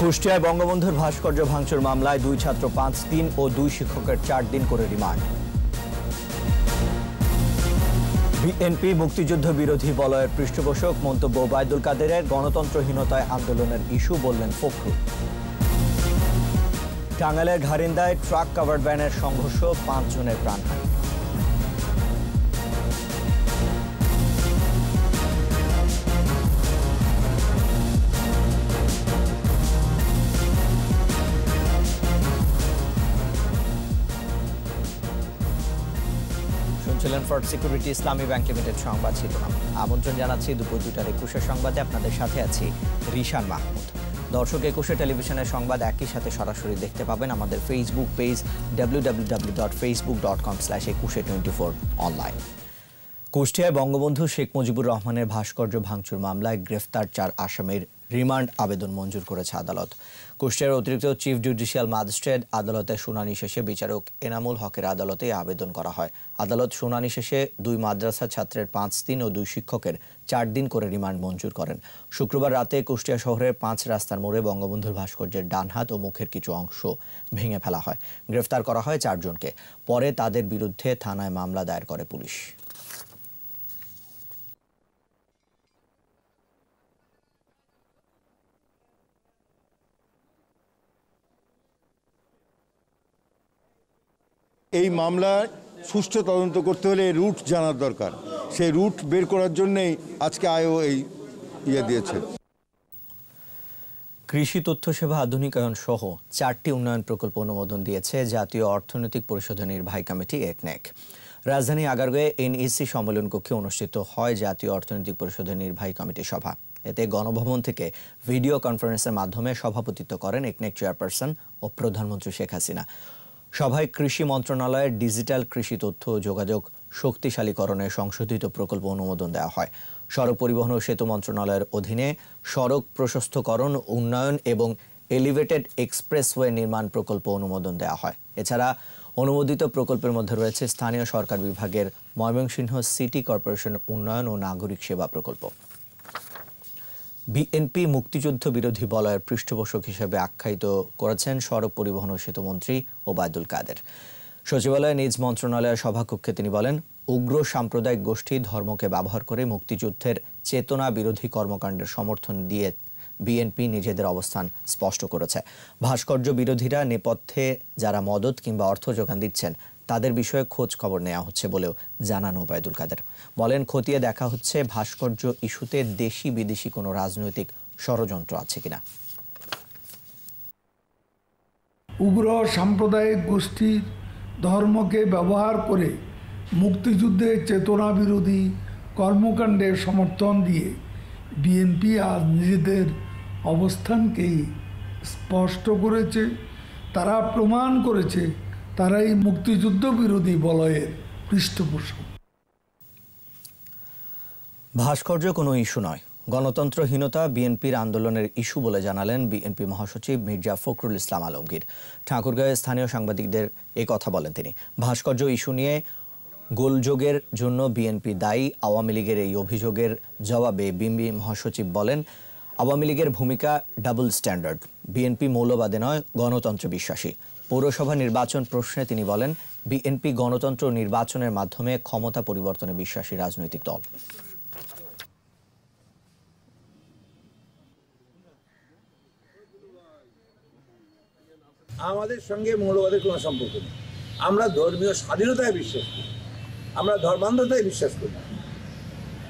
কুষ্টিয়ায় বঙ্গবন্ধুর ভাস্কর্য ভাঙচুর মামলায় 2 ছাত্র 5 দিন ও 2 শিক্ষকের 4 দিন করে রিমান্ড। বিএনপি মুক্তিযুদ্ধ বিরোধী বলয়ের পৃষ্ঠপোষক মন্তব্য ওবায়দুল কাদেরের গণতন্ত্রহীনতায় আন্দোলনের ইস্যু বললেন ফখরুল। টাঙ্গাইলের ঘারিন্দায় ট্রাক কাভার্ড ভ্যানের সংঘর্ষ 5 জনের প্রাণহানি। শুনছিলেন for security Islami bank limited সংবাদ শিরোনাম। আমন্ত্রণ জানাচ্ছি দুপুর 2টার 21 সংবাদে। আপনাদের সাথে আছি রিশান মাহমুদ। দর্শক, 21 টেলিভিশনের সংবাদ একই সাথে সরাসরি দেখতে পাবেন আমাদের ফেসবুক পেজ www.facebook.com/2124 অনলাইন। কুষ্টিয়ায় বঙ্গবন্ধু শেখ মুজিবুর রহমানের ভাস্কর্য ভাঙচুর মামলায় গ্রেফতার 4 আসামির রিমান্ড আবেদন মঞ্জুর করেছে আদালত। কুষ্টিয়ার অতিরিক্ত চিফ জুডিশিয়াল ম্যাজিস্ট্রেট আদালতে শুনানি শেষে বিচারক এনামুল হকের আদালতে আবেদন করা হয়। আদালত শুনানি শেষে 2 মাদ্রাসা ছাত্রের 5 দিন ও 2 শিক্ষকের 4 দিন করে রিমান্ড মঞ্জুর করেন। শুক্রবার রাতে কুষ্টিয়া শহরের 5 রাস্তার মোড়ে বঙ্গবন্ধুর ভাস্কর্যের ডান হাত ও মুখের কিছু অংশ ভেঙে ফেলা হয়। গ্রেফতার করা হয় 4 জনকে। পরে তাদের বিরুদ্ধে থানায় মামলা দায়ের করে পুলিশ। এই মামলা সুষ্ঠু তদন্ত করতে হলে রুট জানার দরকার। সেই রুট বের করার জন্যই আজকে আয়ও এই দিয়েছে। কৃষি তথ্য সেবা আধুনিকায়ন সহ 4টি উন্নয়ন প্রকল্প অনুমোদন দিয়েছে জাতীয় অর্থনৈতিক পরিষদের নির্বাহী কমিটি একনেক। রাজধানী আগারগাঁয়ে এনইসি সম্মেলন কক্ষে অনুষ্ঠিত হয় জাতীয় অর্থনৈতিক পরিষদের নির্বাহী কমিটির সভা। এতে গণভবন থেকে ভিডিও কনফারেন্সের মাধ্যমে সভাপতিত্ব করেন একনেক চেয়ারপারসন ও প্রধানমন্ত্রী শেখ হাসিনা। সভায় কৃষি মন্ত্রণালয়ের ডিজিটাল কৃষি তথ্য ও যোগাযোগ শক্তিশালীকরণের সংশোধিত প্রকল্প অনুমোদন দেওয়া হয়। সড়ক পরিবহন ও সেতু মন্ত্রণালয়ের অধীনে সড়ক প্রশস্তকরণ, উন্নয়ন এবং এলিভেটেড এক্সপ্রেসওয়ে নির্মাণ প্রকল্প অনুমোদন দেওয়া হয়। এছাড়া অনুমোদিত প্রকল্পের মধ্যে রয়েছে স্থানীয় সরকার বিভাগের ময়মনসিংহ সিটি কর্পোরেশন উন্নয়ন ও নাগরিক সেবা প্রকল্প। বিএনপি মুক্তিযুদ্ধ বিরোধী বলয়ের পৃষ্ঠপোষক হিসেবে আখ্যায়িত করেছেন সড়ক পরিবহন ও সেতু মন্ত্রী ওবায়দুল কাদের। সচিবালয়ে নিজ মন্ত্রণালয়ের সভাকক্ষে তিনি বলেন, উগ্র সাম্প্রদায়িক গোষ্ঠী ধর্মকে ব্যবহার করে মুক্তিযুদ্ধের চেতনা বিরোধী কর্মকাণ্ডের সমর্থন দিয়ে বিএনপি নিজেদের অবস্থান স্পষ্ট করেছে। ভাস্কর্য বিরোধীরা নেপথ্যে যারা মদত কিংবা অর্থ যোগান দিচ্ছেন তাদের বিষয়ে খোঁজ খবর নেওয়া হচ্ছে বলেও জানান ওবায়দুল কাদের। বলেন, খতিয়ে দেখা হচ্ছে ভাস্কর্য ইস্যুতে দেশি বিদেশি কোনো রাজনৈতিক ষড়যন্ত্র আছে কিনা। উগ্র সাম্প্রদায়িক গোষ্ঠীর ধর্মকে ব্যবহার করে মুক্তিযুদ্ধের চেতনা বিরোধী কর্মকাণ্ডের সমর্থন দিয়ে বিএনপি আজ নিজেদের অবস্থানকেই স্পষ্ট করেছে। তারা প্রমাণ করেছে তারাই মুক্তিযুদ্ধ বিরোধী বলয়ের পৃষ্ঠপোষক। ভাস্কর্য কোনো ইস্যু নয়, গণতন্ত্রহীনতা বিএনপির আন্দোলনের ইস্যু বলে জানালেন বিএনপি মহাসচিব মির্জা ফখরুল ইসলাম আলমগীর। ঠাকুরগাঁয়ে স্থানীয় সাংবাদিকদের এ কথা বলেন তিনি। ভাস্কর্য ইস্যু নিয়ে গোলযোগের জন্য বিএনপি দায়ী। আওয়ামী লীগের এই অভিযোগের জবাবে বিএনপি মহাসচিব বলেন, আওয়ামী লীগের ভূমিকা ডাবল স্ট্যান্ডার্ড। বিএনপি মৌলবাদে নয়, গণতন্ত্রে বিশ্বাসী। পৌরসভা নির্বাচন প্রশ্নে তিনি বলেন, বিএনপি গণতন্ত্র নির্বাচনের মাধ্যমে ক্ষমতা পরিবর্তনে বিশ্বাসী রাজনৈতিক দল। আমাদের সঙ্গে মৌলবাদের কোনো সম্পর্ক নেই। আমরা ধর্মীয় স্বাধীনতায় বিশ্বাস করি, আমরা ধর্মান্ধতায় বিশ্বাস করি।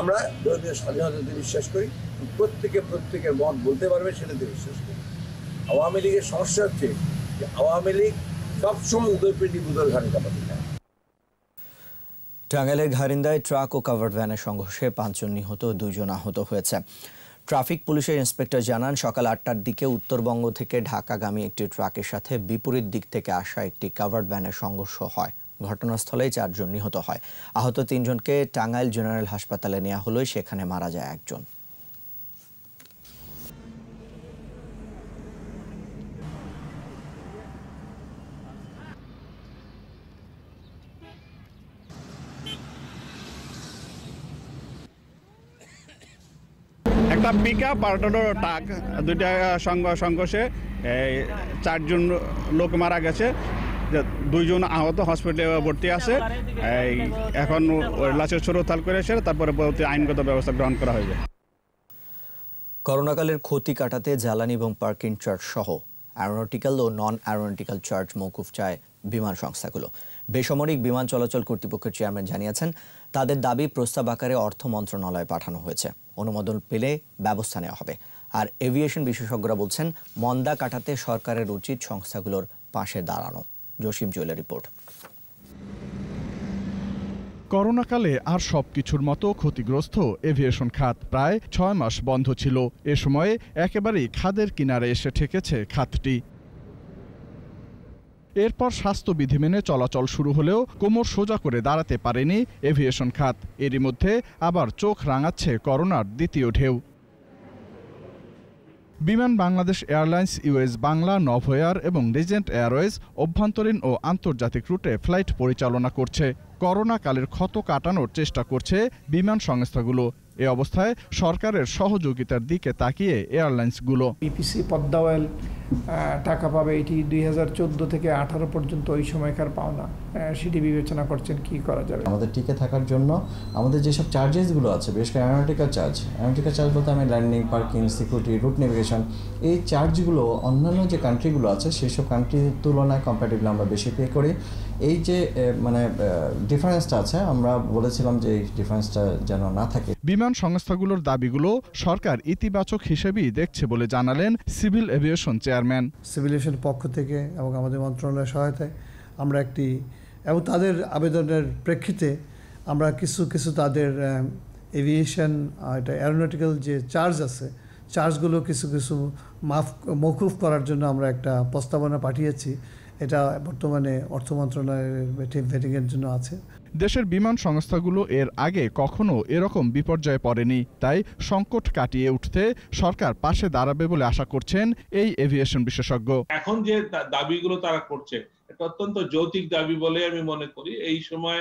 আমরা ধর্মীয় স্বাধীনতাতে বিশ্বাস করি, প্রত্যেকের মত বলতে পারবে সেটাতে বিশ্বাস করি। আওয়ামী লীগের সমস্যা হচ্ছে যে আওয়ামী লীগ সবসময় উদয়পিণ্ডি বুদল ঘানি কাপাতে চায়। টাঙ্গাইলের ঘারিন্দায় ট্রাক ও কাভার্ড ভ্যানের সংঘর্ষে 5 জন নিহত, 2 জন আহত হয়েছে। ট্রাফিক পুলিশের ইন্সপেক্টর জানান, সকাল 8টার দিকে উত্তরবঙ্গ থেকে ঢাকাগামী একটি ট্রাকের সাথে বিপরীত দিক থেকে আসা একটি কাভার্ড ভ্যানের সংঘর্ষ হয়। ঘটনাস্থলেই 4 জন নিহত হয়। আহত 3 জনকে টাঙ্গাইল জেনারেল হাসপাতালে নেওয়া হলে সেখানে মারা যায় 1 জন। একটা পিকআপ আর একটা ট্রাক, দুইটা সংঘর্ষে 4 জন লোক মারা গেছে, 2 জন আহত, হসপিটালে ভর্তি আছে। এখন লাশের সরুতাল করেছে, তারপরে আইনগত ব্যবস্থা গ্রহণ করা হয়েছে। করোনাকালের ক্ষতি কাটাতে জ্বালানি এবং পার্কিং চার্জ সহ অ্যারোনটিক্যাল ও নন অ্যারোনটিক্যাল চার্জ মওকুফ চায় বিমান সংস্থাগুলো। বেসামরিক বিমান চলাচল কর্তৃপক্ষের চেয়ারম্যান জানিয়েছেন, তাদের দাবি প্রস্তাব আকারে অর্থ মন্ত্রণালয়ে পাঠানো হয়েছে, অনুমোদন পেলে ব্যবস্থা নেওয়া হবে। আর এভিয়েশন বিশেষজ্ঞরা বলছেন, মন্দা কাটাতে সরকারের উচিত সংস্থাগুলোর পাশে দাঁড়ানো। জসিম জুয়েলের রিপোর্ট। করোনাকালে আর সবকিছুর মতো ক্ষতিগ্রস্ত এভিয়েশন খাত। প্রায় 6 মাস বন্ধ ছিল। এ সময়ে একেবারেই খাদের কিনারে এসে ঠেকেছে খাতটি। এরপর স্বাস্থ্যবিধি মেনে চলাচল শুরু হলেও কোমর সোজা করে দাঁড়াতে পারেনি এভিয়েশন খাত। এরই মধ্যে আবার চোখ রাঙাচ্ছে করোনার দ্বিতীয় ঢেউ। বিমান বাংলাদেশ এয়ারলাইন্স, ইউএস বাংলা, নভোএয়ার এবং রিজেন্ট এয়ারওয়েজ অভ্যন্তরীণ ও আন্তর্জাতিক রুটে ফ্লাইট পরিচালনা করছে। করোনাকালের ক্ষত কাটানোর চেষ্টা করছে বিমান সংস্থাগুলো। এ অবস্থায় সরকারের সহযোগিতার দিকে তাকিয়ে এয়ারলাইন্সগুলো। পিপিসি পদ্মা অয়েল টাকা পাবে, এটি 2014 থেকে 18 পর্যন্ত ওই সময়কার পাওনা, সেটি বিবেচনা করছেন কি করা যাবে। আমাদের টিকে থাকার জন্য আমাদের যেসব চার্জেসগুলো আছে, বিশেষ করে অ্যারোনটিক্যাল চার্জ বলতে আমি landing, parking, security, route navigation, এই চার্জগুলো অন্যান্য যে কান্ট্রিগুলো আছে সেই সব কান্ট্রির তুলনায় কম্পারেটিভলি আমরা বেশি পে করি। এই যে ডিফারেন্সটা আছে, আমরা বলেছিলাম যে এই ডিফারেন্সটা যেন না থাকে। বিমান সংস্থাগুলোর দাবিগুলো সরকার ইতিবাচক হিসেবেই দেখছে বলে জানালেন সিভিল এভিয়েশন চেয়ারম্যান। সিভিল এভিয়েশনের পক্ষ থেকে এবং আমাদের মন্ত্রণালয়ের সহায়তায় আমরা এবং তাদের আবেদনের প্রেক্ষিতে আমরা কিছু তাদের এভিয়েশন, এটা অ্যারোনটিক্যাল যে চার্জ আছে, চার্জগুলো কিছু মওকুফ করার জন্য আমরা একটা প্রস্তাবনা পাঠিয়েছি। এটা বর্তমানে অর্থ মন্ত্রণালয়ের ভেটিংয়ের জন্য আছে। দেশের বিমান সংস্থাগুলো এর আগে কখনো এরকম বিপর্যয়ে পড়েনি, তাই সংকট কাটিয়ে উঠতে সরকার পাশে দাঁড়াবে বলে আশা করছেন এই এভিয়েশন বিশেষজ্ঞ। এখন যে দাবিগুলো তারা করছে, এটা অত্যন্ত যৌক্তিক দাবি বলে আমি মনে করি। এই সময়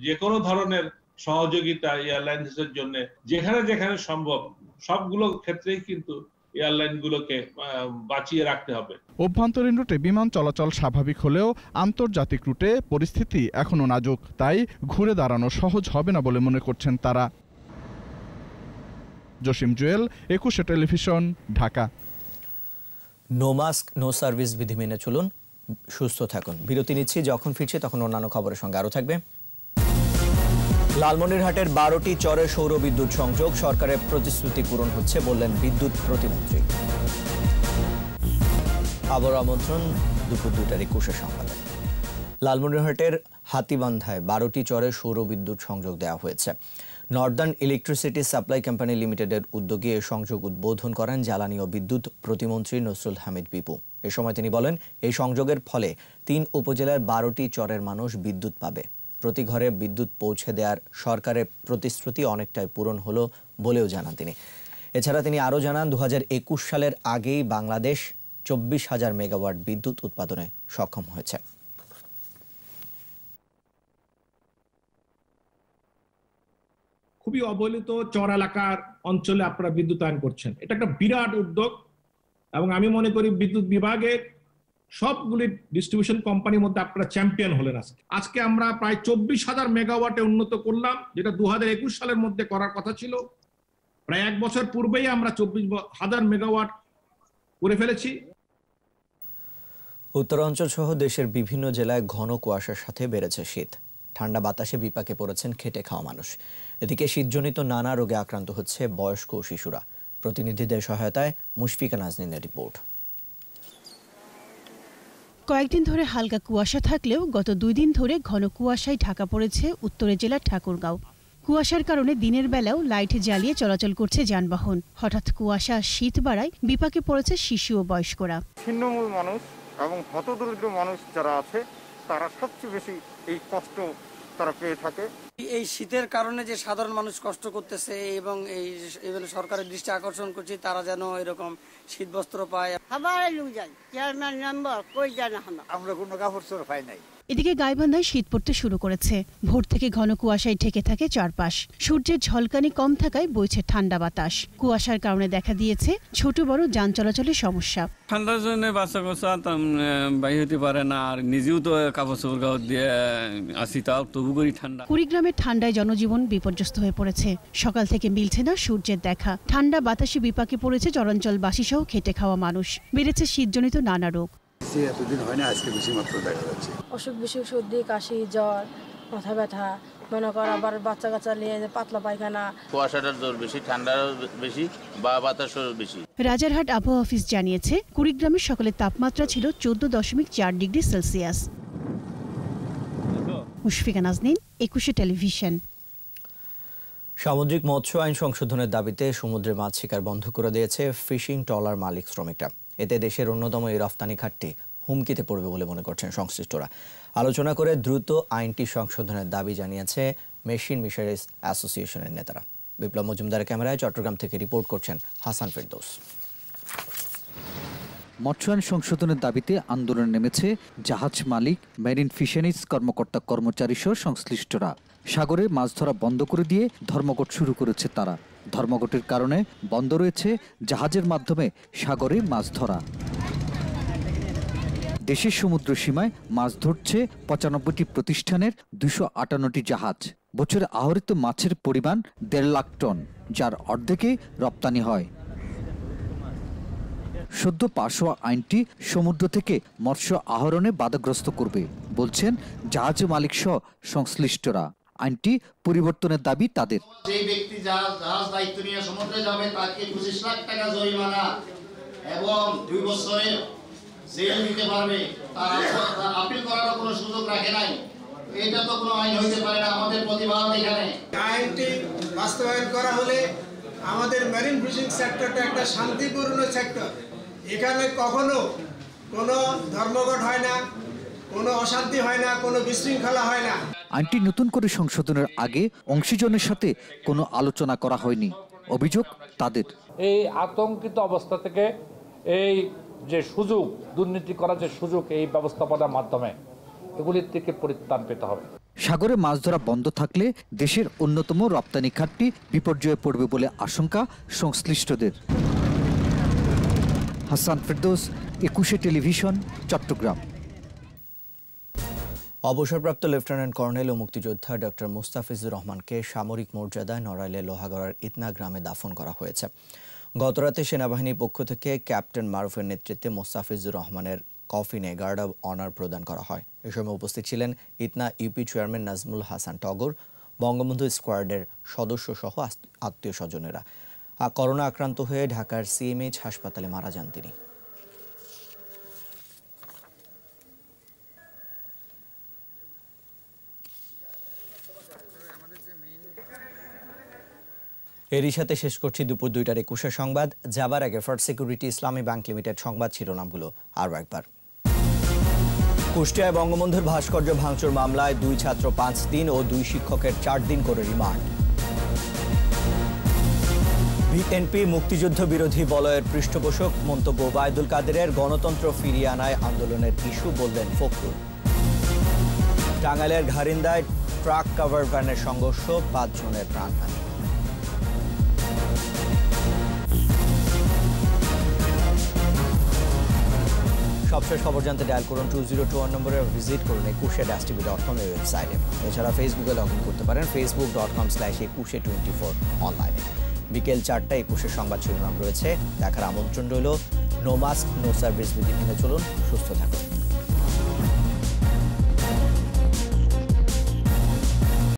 যে কোনো ধরনের সহযোগিতা এয়ারলাইন্সের জন্য যেখানে যেখানে সম্ভব সবগুলো ক্ষেত্রেই কিন্তু এয়ারলাইনগুলোকে বাঁচিয়ে রাখতে হবে। অভ্যন্তরীণ রুটে বিমান চলাচল স্বাভাবিক হলেও আন্তর্জাতিক রুটে পরিস্থিতি এখনো নাজুক, তাই ঘুরে দাঁড়ানো সহজ হবে না বলে মনে করছেন তারা। Jasim Jewel, 21 television, Dhaka. No mask no service বিধি মেনে চলুন, সুস্থ থাকুন। বিরতি নিচ্ছি, যখন ফিরছি তখন অন্যান্য খবরের সঙ্গে আরও থাকবে। লালমনিরহাটের 12টি চরে সৌর বিদ্যুৎ সংযোগ, সরকারের প্রতিশ্রুতি পূরণ হচ্ছে বললেন বিদ্যুৎ প্রতিমন্ত্রী। আবার আমন্ত্রণ দুপুর 2:21 সংবাদে। লালমনিরহাটের হাতিবান্ধায় 12টি চরে সৌর বিদ্যুৎ সংযোগ দেওয়া হয়েছে। নর্দার্ন ইলেকট্রিসিটি সাপ্লাই কোম্পানি লিমিটেডের উদ্যোগে এই সংযোগ উদ্বোধন করেন জ্বালানি ও বিদ্যুৎ প্রতিমন্ত্রী নসরুল হামিদ বিপু। এ সময় তিনি বলেন, এই সংযোগের ফলে 3 উপজেলার 12টি চরের মানুষ বিদ্যুৎ পাবে। প্রতি ঘরে বিদ্যুৎ পৌঁছে দেওয়ার সরকারের প্রতিশ্রুতি অনেকটাই পূরণ হলো বলেও জানান তিনি। এছাড়া তিনি আরও জানান, 2021 সালের আগেই বাংলাদেশ 24,000 মেগাওয়াট বিদ্যুৎ উৎপাদনে সক্ষম হয়েছে। খুবই অবহেলিত চর এলাকার অঞ্চলে আপনারা বিদ্যুতায়ন করছেন, এটা একটা বিরাট উদ্যোগ এবং আমি মনে করি বিদ্যুৎ বিভাগের সবগুলি ডিস্ট্রিবিউশন কোম্পানির মধ্যে আপনারা চ্যাম্পিয়ন হলেন। আজকে আমরা প্রায় 24,000 মেগাওয়াটে উন্নত করলাম, যেটা 2021 সালের মধ্যে করার কথা ছিল। প্রায় 1 বছর পূর্বেই আমরা 24,000 মেগাওয়াট করে ফেলেছি। উত্তরাঞ্চল সহ দেশের বিভিন্ন জেলায় ঘন কুয়াশার সাথে বেড়েছে শীত। ঠান্ডা বাতাসে বিপাকে পড়েছেন খেটে খাওয়া মানুষ। এদিকে শীতজনিত নানা রোগে আক্রান্ত হচ্ছে বয়স্ক ও শিশুরা। প্রতিনিধিদের সহায়তায় মুশফিকা নাজনীনের রিপোর্ট। কয়েকদিন ধরে হালকা কুয়াশা থাকলেও গত 2 দিন ধরে ঘন কুয়াশায় ঢাকা পড়েছে উত্তরের জেলার ঠাকুরগাঁও। কুয়াশার কারণে দিনের বেলাও লাইট জ্বালিয়ে চলাচল করছে যানবাহন। হঠাৎ কুয়াশা শীত বাড়ায় বিপাকে পড়েছে শিশু ও বয়স্করা। ছিন্নমূল মানুষ এবং হতদরিদ্র মানুষ যারা আছে তারা সবচেয়ে বেশি এই কষ্ট তারা পেয়ে থাকে। এই শীতের কারণে যে সাধারণ মানুষ কষ্ট করতেছে এবং এই সরকারের দৃষ্টি আকর্ষণ করছি তারা যেন এরকম শীত বস্ত্র পায়। আমরা কোনো কাপড় চোপড় পাই নাই। এদিকে গাইবান্ধায় শীত পড়তে শুরু করেছে। ভোর থেকে ঘন কুয়াশায় ঢেকে থাকে চারপাশ। সূর্যের ঝলকানি কম থাকায় বইছে ঠান্ডা বাতাস। কুয়াশার কারণে দেখা দিয়েছে ছোট বড় যান চলাচলের সমস্যা। ঠান্ডার জন্য বাচ্চা কাচ্চা বাইরে হতে পারে না, আর নিজেও তো কাপড় চোপড় দিয়ে আসি, তাও তবু করি ঠান্ডা। কুড়িগ্রামের ঠান্ডায় জনজীবন বিপর্যস্ত হয়ে পড়েছে। সকাল থেকে মিলছে না সূর্যের দেখা। ঠান্ডা বাতাসে বিপাকে পড়েছে চরাঞ্চলবাসী সহ খেটে খাওয়া মানুষ। বেড়েছে শীতজনিত নানা রোগ। এতদিন হয় না, আজকে বেশি মাত্রা দেখা যাচ্ছে। অসুখ বিসুখ, সর্দি কাশি, জ্বর, মাথা ব্যথা, মনে কর আবার বাচ্চা কাচ্চা নিয়ে পাতলা পায়খানা। কুয়াশাটার জোর বেশি, ঠান্ডারও বেশি বা বাতাসও বেশি। রাজারহাট আবহাওয়া অফিস জানিয়েছে কুড়িগ্রামের সকালের তাপমাত্রা ছিল 14.4 ডিগ্রি সেলসিয়াস। মুশফিকা নাজনীন, একুশে টেলিভিশন। সামুদ্রিক মৎস্য আইন সংশোধনের দাবিতে সমুদ্রে মাছ শিকার বন্ধ করে দিয়েছে ফিশিং ট্রলার মালিক শ্রমিকরা। এতে দেশের অন্যতম এই রফতানি ঘাটটি হুমকিতে পড়বে বলে মনে করছেন সংশ্লিষ্টরা। আলোচনা করে দ্রুত আইনটি সংশোধনের দাবি জানিয়েছে মেশিন ফিশারিজ অ্যাসোসিয়েশনের নেতারা। বিপ্লব মজুমদারের ক্যামেরায় চট্টগ্রাম থেকে রিপোর্ট করছেন হাসান ফেরদৌস। মৎস্য আইন সংশোধনের দাবিতে আন্দোলনে নেমেছে জাহাজ মালিক, মেরিন ফিশারিজ কর্মকর্তা কর্মচারী সহ সংশ্লিষ্টরা। সাগরে মাছ ধরা বন্ধ করে দিয়ে ধর্মঘট শুরু করেছে তারা। ধর্মঘটের কারণে বন্ধ রয়েছে জাহাজের মাধ্যমে সাগরে মাছ ধরা। দেশের সমুদ্র সীমায় মাছ ধরছে 95টি প্রতিষ্ঠানের 258টি জাহাজ। বছরে আহরিত মাছের পরিমাণ 1.5 লাখ টন, যার অর্ধেকই রপ্তানি হয়। সদ্য পাশ হওয়া আইনটি সমুদ্র থেকে মৎস্য আহরণে বাধাগ্রস্ত করবে বলছেন জাহাজ মালিক সহ সংশ্লিষ্টরা। আইনটি পরিবর্তনের দাবি তাদের। যে ব্যক্তি জাহাজ দায়িত্ব নিয়ে সমুদ্রে যাবে তাকে 25 লাখ টাকা জরিমানা এবং 2 বছরের জেল দিতে পারবে। তার আপিল করার কোনো সুযোগ রাখে নাই। এটা তো কোনো আইন হইতে পারে না। আমাদের প্রতিবাদ এখানে। আইনটি বাস্তবায়ন করা হলে আমাদের মেরিন ফিশিং সেক্টরটা একটা শান্তিপূর্ণ সেক্টর। এখানে কখনো কোনো ধর্মঘট হয় না, কোনো অশান্তি হয় না, কোনো বিশৃঙ্খলা হয় না। আইনটি নতুন করে সংশোধনের আগে অংশীজনের সাথে কোনো আলোচনা করা হয়নি, অভিযোগ তাদের। এই আতঙ্কিত অবস্থা থেকে এই যে সুযোগ, দুর্নীতি করার যে সুযোগ, এই ব্যবস্থাপনার মাধ্যমে এগুলির থেকে পরিত্রাণ পেতে হবে। সাগরে মাছ ধরা বন্ধ থাকলে দেশের অন্যতম রপ্তানি খাতটি বিপর্যয়ে পড়বে বলে আশঙ্কা সংশ্লিষ্টদের। হাসান ফেরদৌস, একুশে টেলিভিশন, চট্টগ্রাম। অবসরপ্রাপ্ত লেফটেন্যান্ট কর্নেল ও মুক্তিযোদ্ধা ডক্টর মুস্তাফিজুর রহমানকে সামরিক মর্যাদায় নড়াইলের লোহাগড়ার ইতনা গ্রামে দাফন করা হয়েছে। গতরাতে সেনাবাহিনীর পক্ষ থেকে ক্যাপ্টেন মারুফের নেতৃত্বে মুস্তাফিজুর রহমানের কফিনে গার্ড অব অনার প্রদান করা হয়। এ সময় উপস্থিত ছিলেন ইতনা ইউপি চেয়ারম্যান নাজমুল হাসান টগর, বঙ্গবন্ধু স্কোয়াডের সদস্য সহ আত্মীয় স্বজনেরা। করোনা আক্রান্ত হয়ে ঢাকার সিএমএইচ হাসপাতালে মারা যান তিনি। এরই সাথে শেষ করছি দুপুর 2টার 21 সংবাদ। যাবার আগে ফার্স্ট সিকিউরিটি ইসলামী ব্যাংক লিমিটেড সংবাদ শিরোনামগুলো আরও একবার। কুষ্টিয়ায় বঙ্গবন্ধুর ভাস্কর্য ভাঙচুর মামলায় 2 ছাত্র 5 দিন ও 2 শিক্ষকের 4 দিন করে রিমান্ড। বিএনপি মুক্তিযুদ্ধ বিরোধী বলয়ের পৃষ্ঠপোষক মন্তব্য ওবায়দুল কাদেরের। গণতন্ত্র ফিরিয়ে আনায় আন্দোলনের ইস্যু বললেন ফখরুল। টাঙ্গাইলের ঘারিন্দায় ট্রাক কাভার ভ্যানের সংঘর্ষ, 5 জনের প্রাণহানি। সবশেষ খবর জানতে ডায়াল করুন 2021 নম্বরে, ভিজিট করুন ekushe-tv.com এর ওয়েবসাইটে। এছাড়া ফেসবুকে লগ ইন করতে পারেন facebook.com/ekushe24 অনলাইনে। বিকেল 4টায় একুশের সংবাদ শিরোনাম রয়েছে, দেখার আমন্ত্রণ রইল। নো মাস্ক নো সার্ভিস বিধি মেনে চলুন, সুস্থ থাকুন।